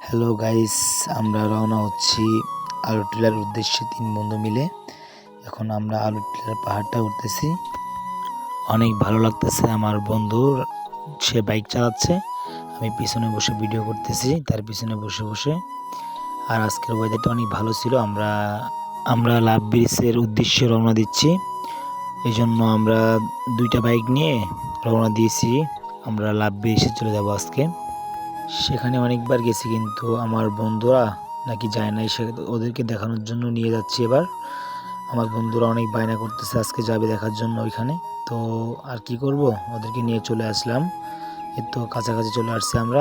Hello guys, আমরা রওনা হচ্ছি আলুটিলার উদ্দেশ্যে 3 বন্ধু মিলে। এখন আমরা আলুটিলার পাহাড়টা উঠতেছি। অনেক ভালো লাগতেছে। আমার বন্ধু সে বাইক চালাচ্ছে, আমি পিছনে বসে ভিডিও করতেছি তার পিছনে বসে বসে। আর আজকের ওয়েদারটা অনেক ভালো ছিল। আমরা লাভ ব্রিজের উদ্দেশ্যে রওনা দিচ্ছি। এই জন্য আমরা 2টা বাইক নিয়ে রওনা দিয়েছি। আমরা লাভ ব্রিজে চলে যাব আজকে। সেখানে অনেকবার গেছি, কিন্তু আমার বন্ধুরা নাকি যায় নাই, ওদেরকে দেখানোর জন্য নিয়ে যাচ্ছি এবার। আমার বন্ধুরা অনেক বায়না করতেছে আজকে যাবে দেখার জন্য ওইখানে। তো আর কি করব, ওদেরকে নিয়ে চলে আসলাম। এই তো কাছাকাছি চলে আসছি আমরা।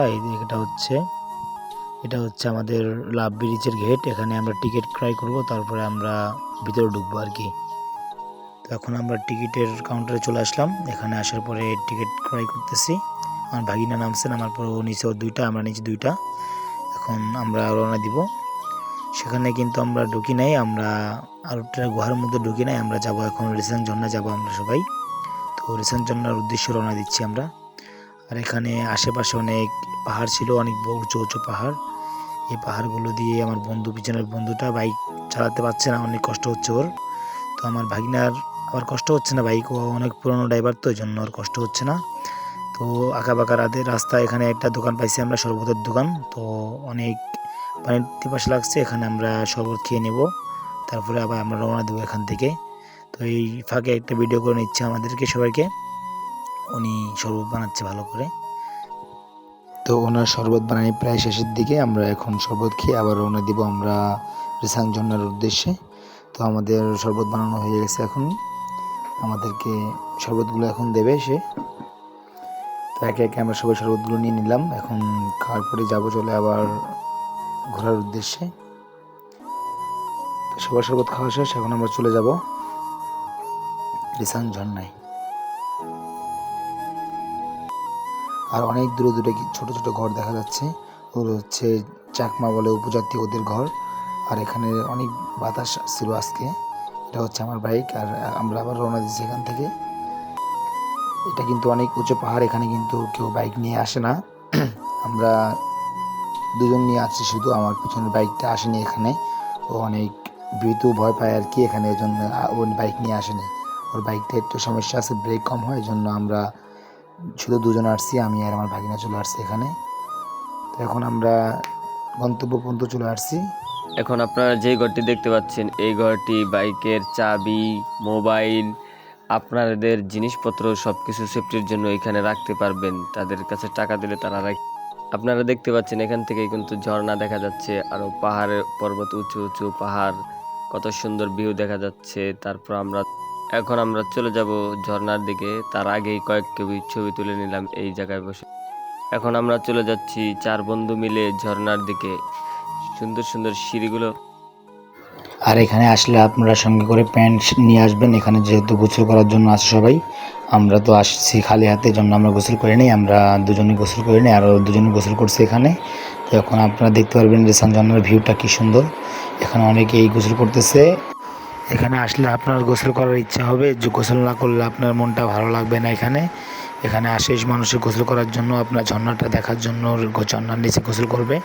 এটা হচ্ছে আমাদের লাভ ব্রিজের গেট। এখানে আমরা টিকিট ক্রয় করব, তারপরে আমরা ভিতরে ঢুকবো আর কি। তো এখন আমরা টিকিটের কাউন্টারে চলে আসলাম। এখানে আসার পরে টিকিট ক্রয় করতেছি। আমার ভাগিনা নামছে, নামার পর ও নিচে ওর 2টা, আমরা নিচে 2টা। এখন আমরা রওনা দিব। সেখানে কিন্তু আমরা ঢুকি নাই, আমরা আলুটিলার গুহার মধ্যে ঢুকি নাই। আমরা যাব এখন রিসেন্ট ঝর্ণা যাব আমরা সবাই। তো রিসেন্ট ঝর্ণার উদ্দেশ্যে রওনা দিচ্ছি আমরা। আর এখানে আশেপাশে অনেক পাহাড় ছিল, অনেক উঁচু উঁচু পাহাড়। এই পাহাড়গুলো দিয়ে আমার পিছনের বন্ধুটা বাইক চালাতে পারছে না, অনেক কষ্ট হচ্ছে ওর। তো আমার ভাগিনার আবার কষ্ট হচ্ছে না, বাইক ও অনেক পুরনো ড্রাইভার, তো এই জন্য ওর কষ্ট হচ্ছে না। তো আঁকা বাঁকা রাস্তা। এখানে একটা দোকান পাইছি আমরা, শরবতের দোকান। তো অনেক পানির পিপাসা লাগছে, এখানে আমরা শরবত খেয়ে নেব, তারপরে আবার আমরা রওনা দেবো এখান থেকে। তো এই ফাঁকে একটা ভিডিও করে নিচ্ছে আমাদেরকে সবাইকে। উনি শরবত বানাচ্ছে ভালো করে। তো ওনার শরবত বানানি প্রায় শেষের দিকে। আমরা এখন শরবত খেয়ে আবার রওনা দিব আমরা রিসাং ঝর্ণার উদ্দেশ্যে। তো আমাদের শরবত বানানো হয়ে গেছে, এখন আমাদেরকে শরবতগুলো এখন দেবে সে। তো একে একে আমরা সবাই শরবতগুলো নিয়ে নিলাম। এখন খাওয়ার পরে যাবো চলে আবার ঘোরার উদ্দেশ্যে। তো সবার শরবত খাওয়া শেষ, এখন আমরা চলে যাব রিসাং ঝর্ণায়। আর অনেক দূরে দূরে ছোট ছোট ঘর দেখা যাচ্ছে। ওগুলো হচ্ছে চাকমা বলে উপজাতি, ওদের ঘর। আর এখানে অনেক বাতাস ছিল আজকে। এটা হচ্ছে আমার বাইক, আর আমরা আবার রওনা দিচ্ছি এখান থেকে। এটা কিন্তু অনেক উঁচু পাহাড়, এখানে কিন্তু কেউ বাইক নিয়ে আসে না। আমরা 2জন নিয়ে আসছি শুধু, আমার পিছনের বাইকটা আসেনি এখানে। ও অনেক ভীতু, ভয় পায় আর কি, এখানে এই জন্য ওর বাইক নিয়ে আসেনি। ওর বাইকটা একটু সমস্যা আছে, ব্রেক কম হয়, এই জন্য আমরা শুধু 2জন আসছি, আমি আর আমার ভাগিনা চলে আসছি এখানে। তো এখন আমরা গন্তব্য পর্যন্ত চলে আসছি। এখন আপনারা যে ঘরটি দেখতে পাচ্ছেন, এই ঘরটি বাইকের চাবি, মোবাইল, আপনাদের জিনিসপত্র সবকিছু সেফটির জন্য এখানে রাখতে পারবেন। তাদের কাছে টাকা দিলে তারা আপনারা দেখতে পাচ্ছেন এখান থেকে কিন্তু ঝর্ণা দেখা যাচ্ছে, আরো পাহাড়ের পর্বত, উঁচু উঁচু পাহাড়, কত সুন্দর ভিউ দেখা যাচ্ছে। তারপর এখন আমরা চলে যাব ঝর্ণার দিকে। তার আগেই কয়েক ছবি তুলে নিলাম এই জায়গায় বসে। এখন আমরা চলে যাচ্ছি 4 বন্ধু মিলে ঝর্ণার দিকে। সুন্দর সুন্দর সিঁড়িগুলো। আর এখানে আসলে আপনারা সঙ্গে করে প্যান্ট নিয়ে আসবেন, এখানে যেহেতু গোসল করার জন্য আসে সবাই। আমরা তো আসছি খালি হাতে, জন্য আমরা গোসল করি নাই, আমরা 2জনই গোসল করি নাই, আরও 2জন গোসল করছে এখানে। তো এখন আপনারা দেখতে পারবেন রিসাং ঝর্ণার ভিউটা কি সুন্দর। এখানে অনেকেই গোসল করতেছে। এখানে আসলে আপনার গোসল করার ইচ্ছা হবে, যে গোসল না করলে আপনার মনটা ভালো লাগবে না। এখানে আসে মানুষের গোসল করার জন্য, আপনার ঝর্ণাটা দেখার জন্য ঝর্ণার নিচে গোসল করবে।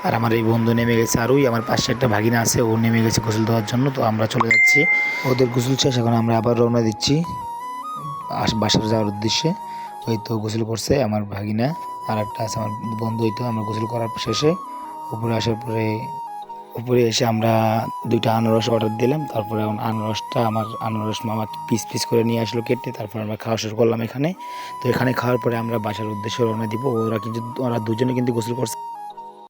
আর আমার এই বন্ধু নেমে গেছে, আর ওই আমার পাশে একটা ভাগিনা আছে, ও নেমে গেছে গোসল দেওয়ার জন্য। তো আমরা চলে যাচ্ছি, ওদের গোসল শেষ, এখন আমরা আবার রওনা দিচ্ছি বাসার যাওয়ার উদ্দেশ্যে। ওই তো গোসল করছে আমার ভাগিনা, আর একটা আছে আমার বন্ধু। ওই তো আমরা গোসল করার শেষে উপরে এসে আমরা 2টা আনারস অর্ডার দিলাম। তারপরে আনারস মামা পিস পিস করে নিয়ে আসলো কেটে, তারপর আমরা খাওয়া শুরু করলাম এখানে। তো এখানে খাওয়ার পরে আমরা বাসার উদ্দেশ্যে রওনা দিব। ওরা 2জনে কিন্তু গোসল করছে।